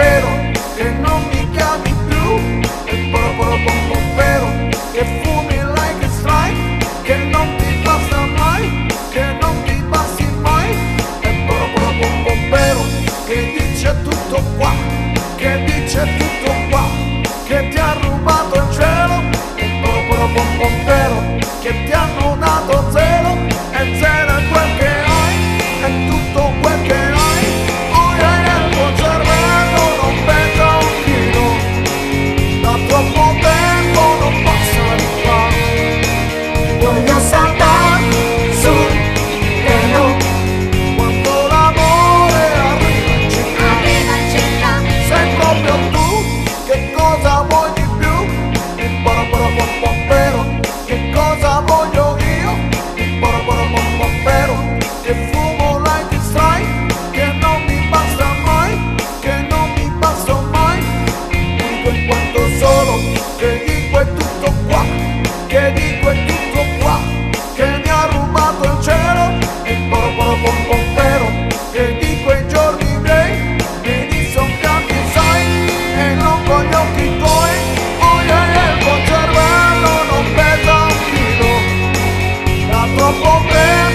spero che non mi chiami più. E spero che fumi like a strike, che non ti basta mai, che non ti basti mai. E spero che dice tutto qua, che dice tutto qua, che ti ha rubato il cielo. E spero che ti hanno dato zero, e zero è quel che hai, è tutto quel che hai. Ora nel tuo cervello non pesa un chilo, da troppo tempo non passa di qua. Voglio saltare sul treno, Quando l'amore arriva in città, arriva in città. sei proprio tu, che cosa vuoi di più? Spero, che cosa voglio io? Spero che fumo like a strike, che non mi basta mai, che non mi basta mai. Dico in quanto solo, che dico è tutto qua, che dico è tutto qua, che mi ha rubato il cielo. E spero che dico i giorni miei, me li son cambi sai, e non con gli occhi tuoi. Oh yeah, il tuo cervello non pesa un chilo, da troppo tempo